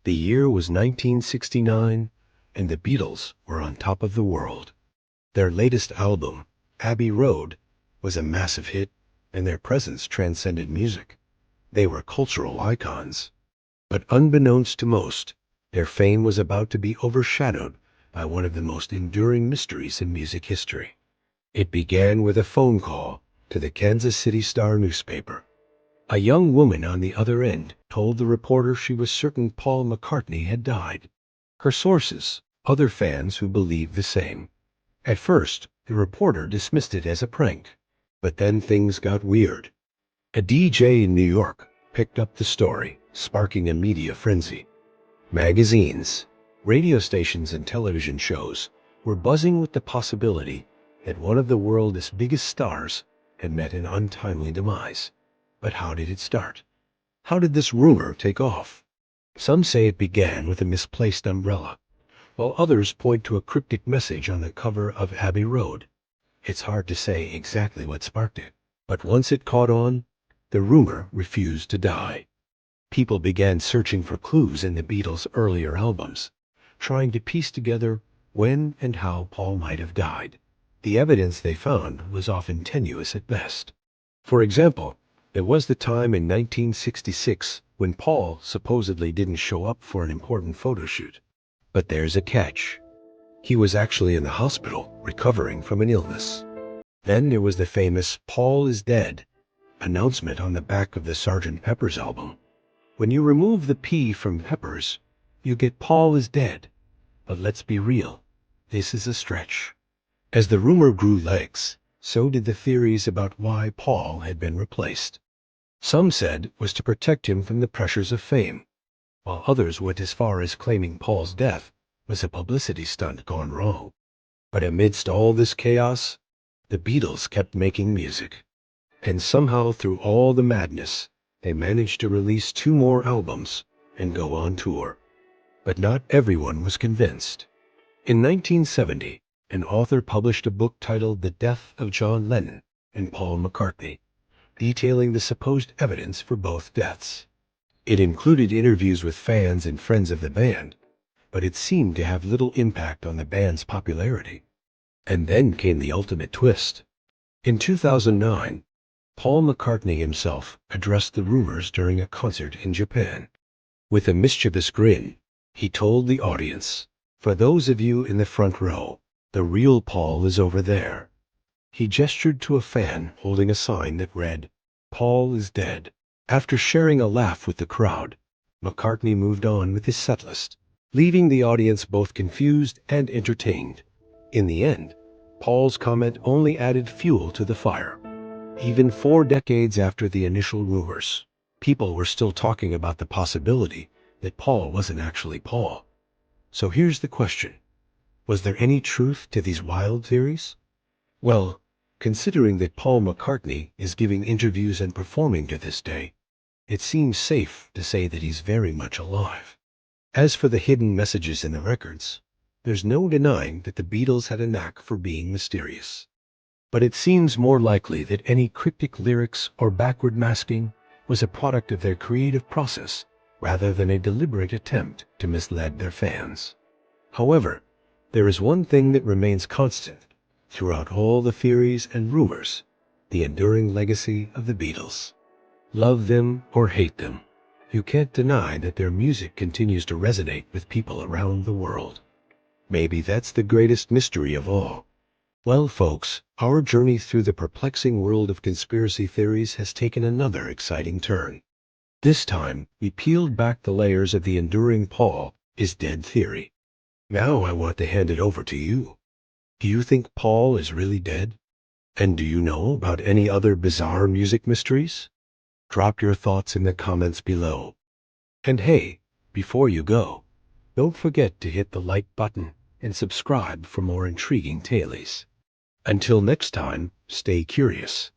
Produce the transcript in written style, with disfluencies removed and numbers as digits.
The year was 1969, and the Beatles were on top of the world. Their latest album, Abbey Road, was a massive hit, and their presence transcended music. They were cultural icons. But unbeknownst to most, their fame was about to be overshadowed by one of the most enduring mysteries in music history. It began with a phone call to the Kansas City Star newspaper. A young woman on the other end told the reporter she was certain Paul McCartney had died. Her sources, other fans who believed the same. At first, the reporter dismissed it as a prank, but then things got weird. A DJ in New York picked up the story, sparking a media frenzy. Magazines, radio stations, and television shows were buzzing with the possibility that one of the world's biggest stars had met an untimely demise. But how did it start? How did this rumor take off? Some say it began with a misplaced umbrella, while others point to a cryptic message on the cover of Abbey Road. It's hard to say exactly what sparked it, but once it caught on, the rumor refused to die. People began searching for clues in the Beatles' earlier albums, trying to piece together when and how Paul might have died. The evidence they found was often tenuous at best. For example, there was the time in 1966 when Paul supposedly didn't show up for an important photo shoot. But there's a catch. He was actually in the hospital recovering from an illness. Then there was the famous "Paul is dead" announcement on the back of the Sgt. Pepper's album. When you remove the P from Peppers, you get Paul is dead. But let's be real, this is a stretch. As the rumor grew legs, so did the theories about why Paul had been replaced. Some said it was to protect him from the pressures of fame, while others went as far as claiming Paul's death was a publicity stunt gone wrong. But amidst all this chaos, the Beatles kept making music. And somehow through all the madness, they managed to release 2 more albums and go on tour. But not everyone was convinced. In 1970, an author published a book titled The Death of John Lennon and Paul McCartney, detailing the supposed evidence for both deaths. It included interviews with fans and friends of the band, but it seemed to have little impact on the band's popularity. And then came the ultimate twist. In 2009, Paul McCartney himself addressed the rumors during a concert in Japan. With a mischievous grin, he told the audience, "For those of you in the front row, the real Paul is over there." He gestured to a fan holding a sign that read, "Paul is dead." After sharing a laugh with the crowd, McCartney moved on with his setlist, leaving the audience both confused and entertained. In the end, Paul's comment only added fuel to the fire. Even 4 decades after the initial rumors, people were still talking about the possibility that Paul wasn't actually Paul. So here's the question. Was there any truth to these wild theories? Well, considering that Paul McCartney is giving interviews and performing to this day, it seems safe to say that he's very much alive. As for the hidden messages in the records, there's no denying that the Beatles had a knack for being mysterious. But it seems more likely that any cryptic lyrics or backward masking was a product of their creative process rather than a deliberate attempt to mislead their fans. However, there is one thing that remains constant throughout all the theories and rumors: the enduring legacy of the Beatles. Love them or hate them, you can't deny that their music continues to resonate with people around the world. Maybe that's the greatest mystery of all. Well, folks, our journey through the perplexing world of conspiracy theories has taken another exciting turn. This time, we peeled back the layers of the enduring Paul is dead theory. Now I want to hand it over to you. Do you think Paul is really dead? And do you know about any other bizarre music mysteries? Drop your thoughts in the comments below. And hey, before you go, don't forget to hit the like button and subscribe for more intriguing tailies. Until next time, stay curious.